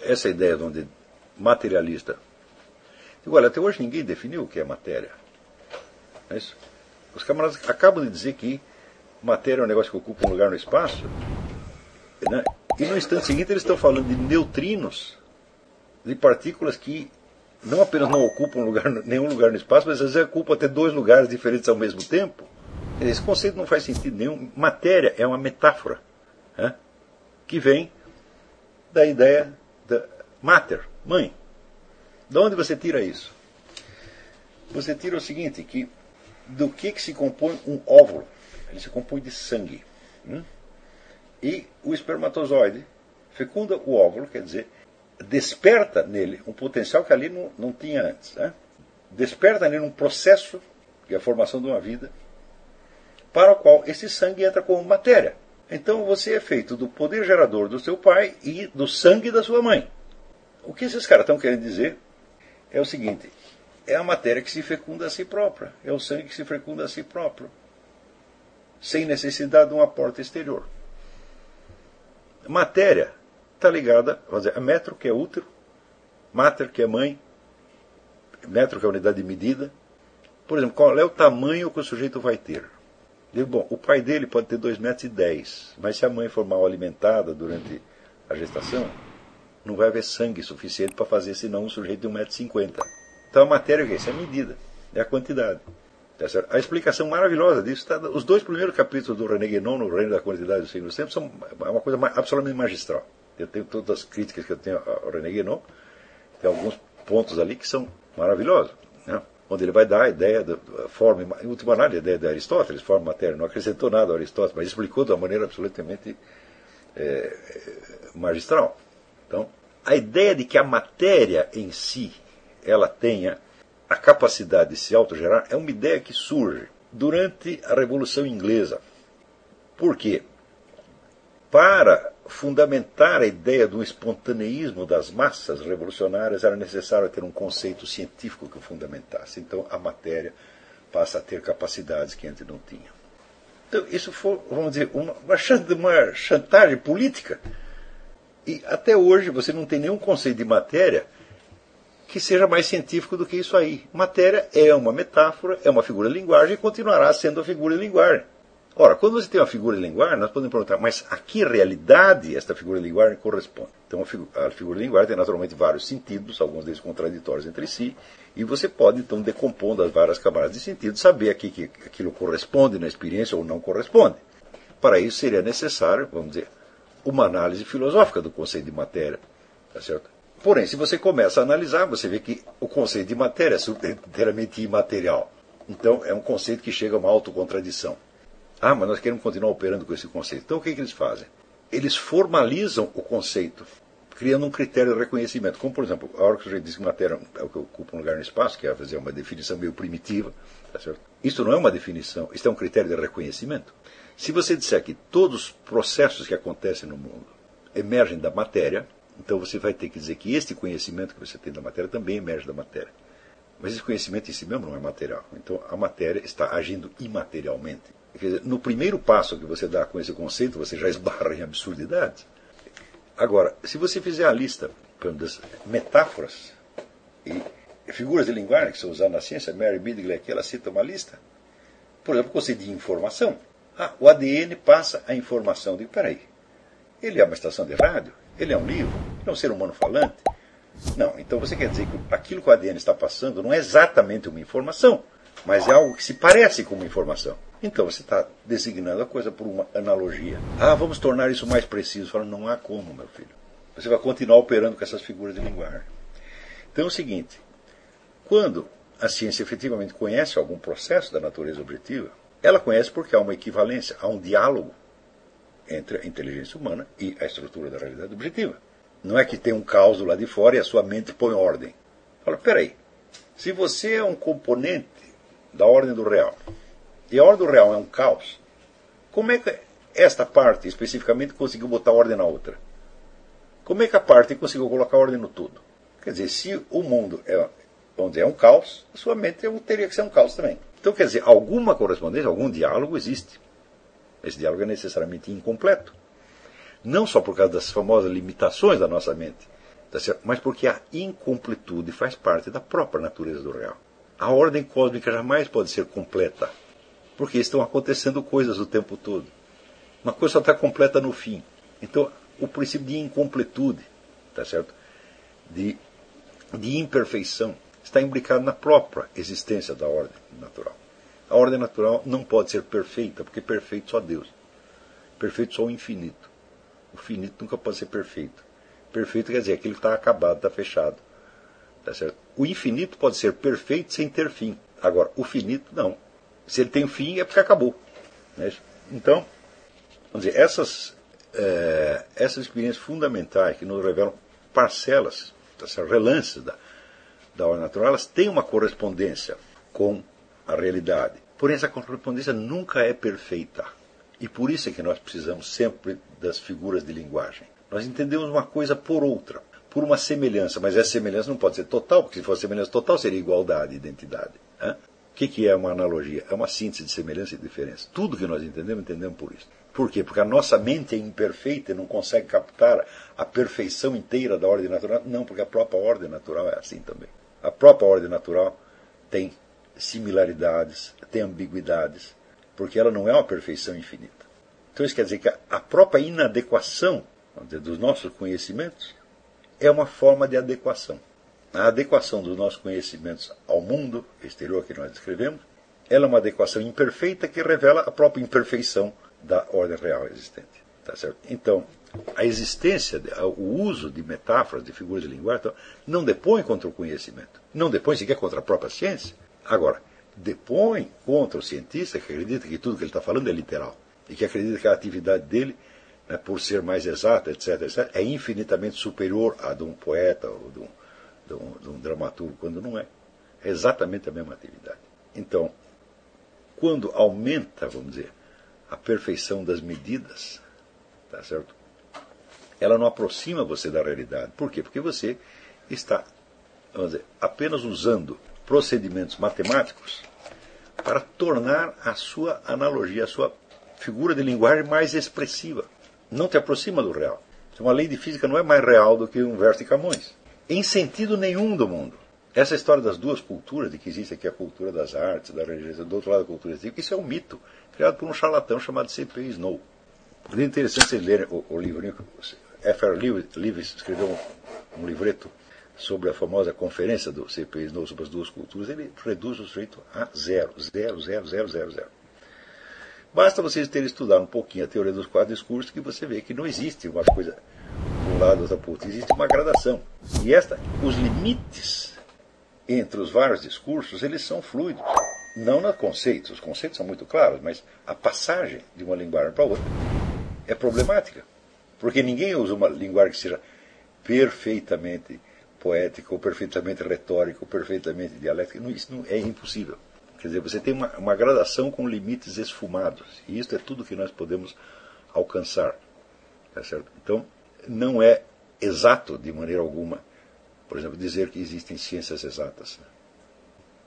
essa ideia onde materialista. Olha, até hoje ninguém definiu o que é matéria. Não é isso? Os camaradas acabam de dizer que matéria é um negócio que ocupa um lugar no espaço, né? E no instante seguinte eles estão falando de neutrinos, de partículas que não apenas não ocupam nenhum lugar no espaço, mas às vezes ocupam até dois lugares diferentes ao mesmo tempo. Esse conceito não faz sentido nenhum. Matéria é uma metáfora, né? Que vem da ideia da mater, mãe. De onde você tira isso? Você tira o seguinte, que do que se compõe um óvulo? Ele se compõe de sangue. E o espermatozoide fecunda o óvulo, quer dizer, desperta nele um potencial que ali não tinha antes. Né? Desperta nele um processo, que é a formação de uma vida, para o qual esse sangue entra como matéria. Então você é feito do poder gerador do seu pai e do sangue da sua mãe. O que esses caras estão querendo dizer é o seguinte: é a matéria que se fecunda a si própria, é o sangue que se fecunda a si próprio, sem necessidade de um aporte exterior. Matéria está ligada, vamos dizer, a metro, que é útero, mater, que é mãe, metro, que é a unidade de medida. Por exemplo, qual é o tamanho que o sujeito vai ter? Bom, o pai dele pode ter 2,10 m, mas se a mãe for mal alimentada durante a gestação, não vai haver sangue suficiente para fazer senão um sujeito de 1,50 m. Então a matéria é isso, é a medida, é a quantidade. Tá certo? A explicação maravilhosa disso está. Os dois primeiros capítulos do René Guénon, no Reino da Quantidade do Signo dos Tempos, são uma coisa absolutamente magistral. Eu tenho todas as críticas que eu tenho ao René Guénon, tem alguns pontos ali que são maravilhosos, né? Onde ele vai dar a ideia da forma, em última análise, a ideia de Aristóteles, forma matéria. Não acrescentou nada a Aristóteles, mas explicou de uma maneira absolutamente magistral. Então, a ideia de que a matéria em si ela tenha a capacidade de se autogerar é uma ideia que surge durante a Revolução Inglesa. Por quê? Para fundamentar a ideia do espontaneísmo das massas revolucionárias era necessário ter um conceito científico que o fundamentasse. Então a matéria passa a ter capacidades que antes não tinha. Então isso foi, vamos dizer, uma chantagem política. E até hoje você não tem nenhum conceito de matéria que seja mais científico do que isso aí. Matéria é uma metáfora, é uma figura de linguagem e continuará sendo a figura de linguagem. Ora, quando você tem uma figura de linguagem, nós podemos perguntar, mas a que realidade esta figura de linguagem corresponde? Então, a figura de linguagem tem naturalmente vários sentidos, alguns deles contraditórios entre si, e você pode, então, decompondo as várias camadas de sentido, saber aqui que aquilo corresponde na experiência ou não corresponde. Para isso seria necessário, vamos dizer, uma análise filosófica do conceito de matéria. Tá certo? Porém, se você começa a analisar, você vê que o conceito de matéria é inteiramente imaterial. Então, é um conceito que chega a uma autocontradição. Ah, mas nós queremos continuar operando com esse conceito. Então, o que eles fazem? Eles formalizam o conceito, criando um critério de reconhecimento. Como, por exemplo, a hora que o sujeito diz que matéria é o que ocupa um lugar no espaço, que é fazer uma definição meio primitiva. Tá certo? Isso não é uma definição, isso é um critério de reconhecimento. Se você disser que todos os processos que acontecem no mundo emergem da matéria, então você vai ter que dizer que este conhecimento que você tem da matéria também emerge da matéria. Mas esse conhecimento em si mesmo não é material. Então a matéria está agindo imaterialmente. Quer dizer, no primeiro passo que você dá com esse conceito, você já esbarra em absurdidades. Agora, se você fizer a lista das metáforas e figuras de linguagem que são usadas na ciência, Mary Bidgley aqui, ela cita uma lista. Por exemplo, o conceito de informação. Ah, o ADN passa a informação. Eu digo, peraí, ele é uma estação de rádio? Ele é um livro? Ele é um ser humano falante? Não, então você quer dizer que aquilo que o ADN está passando não é exatamente uma informação, mas é algo que se parece com uma informação. Então você está designando a coisa por uma analogia. Ah, vamos tornar isso mais preciso. Fala, não há como, meu filho. Você vai continuar operando com essas figuras de linguagem. Então é o seguinte, quando a ciência efetivamente conhece algum processo da natureza objetiva, ela conhece porque há uma equivalência, há um diálogo entre a inteligência humana e a estrutura da realidade objetiva. Não é que tem um caos do lado de fora e a sua mente põe ordem. Fala, peraí, se você é um componente da ordem do real, e a ordem do real é um caos, como é que esta parte especificamente conseguiu botar ordem na outra? Como é que a parte conseguiu colocar ordem no todo? Quer dizer, se o mundo é um caos, a sua mente teria que ser um caos também. Então, quer dizer, alguma correspondência, algum diálogo existe. Esse diálogo é necessariamente incompleto. Não só por causa das famosas limitações da nossa mente, Tá certo? Mas porque a incompletude faz parte da própria natureza do real. A ordem cósmica jamais pode ser completa, porque estão acontecendo coisas o tempo todo. Uma coisa só está completa no fim. Então, o princípio de incompletude, tá certo? De imperfeição, está imbricado na própria existência da ordem natural. A ordem natural não pode ser perfeita, porque perfeito só Deus. Perfeito só o infinito. O finito nunca pode ser perfeito. Perfeito quer dizer aquilo que está acabado, está fechado. Tá certo? O infinito pode ser perfeito sem ter fim. Agora, o finito não. Se ele tem fim é porque acabou. Né? Então, vamos dizer, essas experiências fundamentais que nos revelam parcelas, tá certo? Relances da ordem natural, elas têm uma correspondência com a realidade. Porém, essa correspondência nunca é perfeita. E por isso é que nós precisamos sempre das figuras de linguagem. Nós entendemos uma coisa por outra, por uma semelhança, mas essa semelhança não pode ser total, porque se fosse semelhança total seria igualdade, identidade. O que é uma analogia? É uma síntese de semelhança e diferença. Tudo que nós entendemos por isso. Por quê? Porque a nossa mente é imperfeita e não consegue captar a perfeição inteira da ordem natural. Não, porque a própria ordem natural é assim também. A própria ordem natural tem similaridades, tem ambiguidades, porque ela não é uma perfeição infinita. Então isso quer dizer que a própria inadequação, vamos dizer, dos nossos conhecimentos é uma forma de adequação. A adequação dos nossos conhecimentos ao mundo exterior que nós descrevemos, ela é uma adequação imperfeita que revela a própria imperfeição da ordem real existente. Tá certo? Então, a existência, o uso de metáforas, de figuras de linguagem, então, não depõe contra o conhecimento. Não depõe sequer contra a própria ciência. Agora, depõe contra o cientista que acredita que tudo que ele está falando é literal. E que acredita que a atividade dele, né, por ser mais exata, etc., é infinitamente superior à de um poeta ou de um dramaturgo, quando não é. É exatamente a mesma atividade. Então, quando aumenta, vamos dizer, a perfeição das medidas, tá certo? Ela não aproxima você da realidade. Por quê? Porque você está, vamos dizer, apenas usando procedimentos matemáticos para tornar a sua analogia, a sua figura de linguagem mais expressiva. Não te aproxima do real. Uma lei de física não é mais real do que um verso de Camões. Em sentido nenhum do mundo. Essa história das duas culturas, de que existe aqui a cultura das artes, da religião, do outro lado a cultura científica, isso é um mito, criado por um charlatão chamado C.P. Snow. É interessante vocês lerem o livrinho. F.R. Lewis escreveu um livreto sobre a famosa conferência do C.P. Snow sobre as duas culturas. Ele reduz o sujeito a zero. Basta vocês terem estudado um pouquinho a teoria dos quatro discursos que você vê que não existe uma coisa de um lado outra para o outro. Existe uma gradação. E os limites entre os vários discursos, eles são fluidos. Não nos conceitos. Os conceitos são muito claros, mas a passagem de uma linguagem para outra é problemática. Porque ninguém usa uma linguagem que seja perfeitamente poética, ou perfeitamente retórica, ou perfeitamente dialética. Isso não é impossível. Quer dizer, você tem uma gradação com limites esfumados. E isso é tudo que nós podemos alcançar. Tá certo? Então, não é exato de maneira alguma, por exemplo, dizer que existem ciências exatas.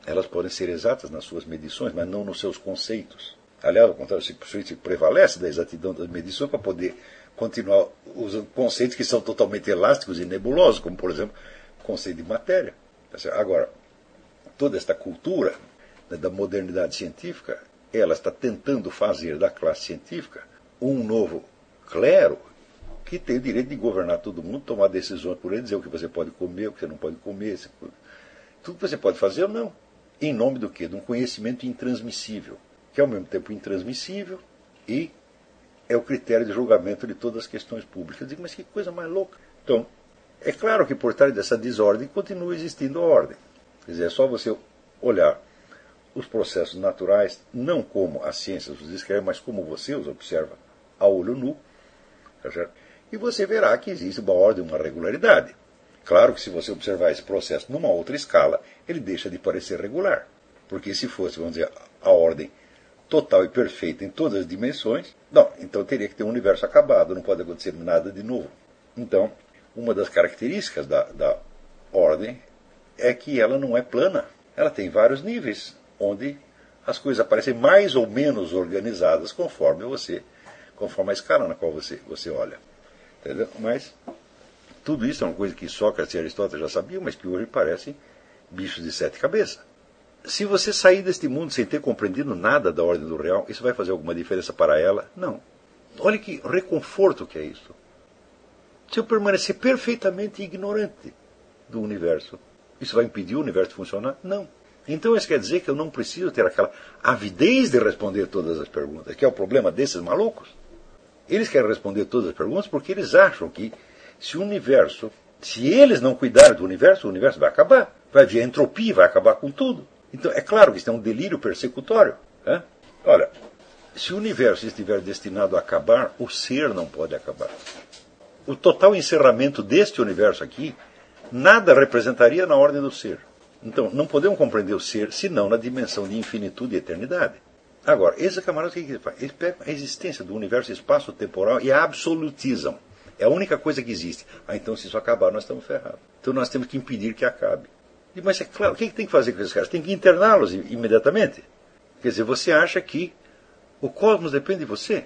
Elas podem ser exatas nas suas medições, mas não nos seus conceitos. Aliás, ao contrário, se prevalece da exatidão das medições para poder continuar usando conceitos que são totalmente elásticos e nebulosos, como, por exemplo, o conceito de matéria. Agora, toda esta cultura, né, da modernidade científica, ela está tentando fazer da classe científica um novo clero que tem o direito de governar todo mundo, tomar decisões por ele, dizer o que você pode comer, o que você não pode comer, tudo que você pode fazer ou não. Em nome do quê? De um conhecimento intransmissível, que é ao mesmo tempo intransmissível e é o critério de julgamento de todas as questões públicas. Eu digo, mas que coisa mais louca. Então, é claro que por trás dessa desordem continua existindo a ordem. Quer dizer, é só você olhar os processos naturais, não como as ciências os descrevem, mas como você os observa a olho nu, tá certo? E você verá que existe uma ordem, uma regularidade. Claro que se você observar esse processo numa outra escala, ele deixa de parecer regular. Porque se fosse, vamos dizer, a ordem total e perfeita em todas as dimensões, não, então teria que ter um universo acabado, não pode acontecer nada de novo. Então, uma das características da ordem é que ela não é plana. Ela tem vários níveis, onde as coisas aparecem mais ou menos organizadas conforme a escala na qual você olha. Entendeu? Mas Tudo isso é uma coisa que Sócrates e Aristóteles já sabiam, mas que hoje parecem bichos de 7 cabeças. Se você sair deste mundo sem ter compreendido nada da ordem do real, isso vai fazer alguma diferença para ela? Não. Olha que reconforto que é isso. Se eu permanecer perfeitamente ignorante do universo, isso vai impedir o universo de funcionar? Não. Então isso quer dizer que eu não preciso ter aquela avidez de responder todas as perguntas, que é o problema desses malucos. Eles querem responder todas as perguntas porque eles acham que se eles não cuidarem do universo, o universo vai acabar. Vai haver entropia, vai acabar com tudo. Então é claro que isso é um delírio persecutório. Né? Olha, se o universo estiver destinado a acabar, o ser não pode acabar. O total encerramento deste universo aqui, nada representaria na ordem do ser. Então, não podemos compreender o ser, senão na dimensão de infinitude e eternidade. Agora, esses camaradas, o que eles fazem? Eles pegam a existência do universo espaço-temporal e a absolutizam. É a única coisa que existe. Então, se isso acabar, nós estamos ferrados. Então, nós temos que impedir que acabe. Mas é claro, o que tem que fazer com esses caras? Tem que interná-los imediatamente. Quer dizer, você acha que o cosmos depende de você?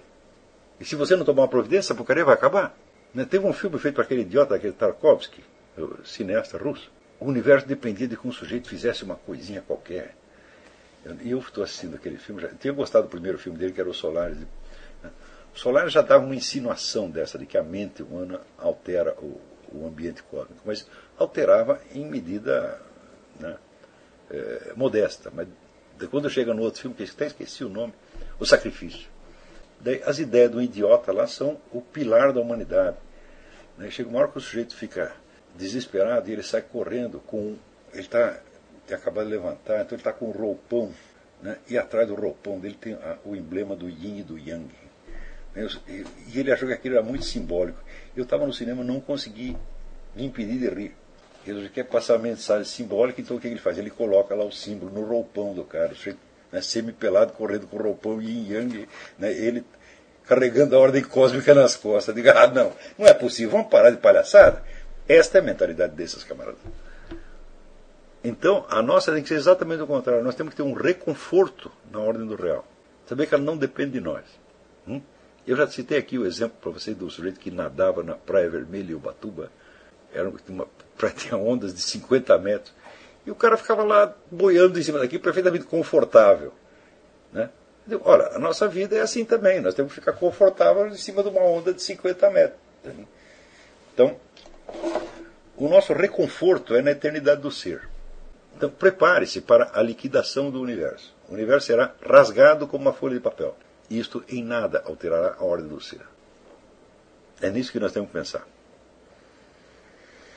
E se você não tomar uma providência, a porcaria vai acabar? Né? Teve um filme feito por aquele idiota, aquele Tarkovsky, o cineasta russo. O universo dependia de que um sujeito fizesse uma coisinha qualquer. E eu estou assistindo aquele filme. Eu tinha gostado do primeiro filme dele, que era o Solaris. O Solaris já dava uma insinuação dessa, de que a mente humana altera o ambiente cósmico. Mas alterava em medida, né, modesta. Mas quando chega no outro filme, que até esqueci o nome, O Sacrifício. Daí, as ideias do idiota lá são o pilar da humanidade. Daí chega uma hora que o sujeito fica desesperado e ele sai correndo ele está acabado de levantar, então ele está com um roupão, né, e atrás do roupão dele tem o emblema do yin e do yang. E ele achou que aquilo era muito simbólico. Eu estava no cinema e não consegui me impedir de rir. Ele quer passar a mensagem simbólica, então o que ele faz? Ele coloca lá o símbolo no roupão do cara, o sujeito, né, semi-pelado, correndo com o roupão yin e yang, né, ele carregando a ordem cósmica nas costas. Diga, não é possível, vamos parar de palhaçada. Esta é a mentalidade desses camaradas. Então, a nossa tem que ser exatamente o contrário. Nós temos que ter um reconforto na ordem do real. Saber que ela não depende de nós. Eu já citei aqui o exemplo para vocês do sujeito que nadava na Praia Vermelha e Ubatuba. Uma praia tinha ondas de 50 metros. E o cara ficava lá boiando em cima daquilo, perfeitamente confortável. Né? Olha, a nossa vida é assim também. Nós temos que ficar confortável em cima de uma onda de 50 metros. Então, o nosso reconforto é na eternidade do ser. Então, prepare-se para a liquidação do universo. O universo será rasgado como uma folha de papel. Isto em nada alterará a ordem do ser. É nisso que nós temos que pensar.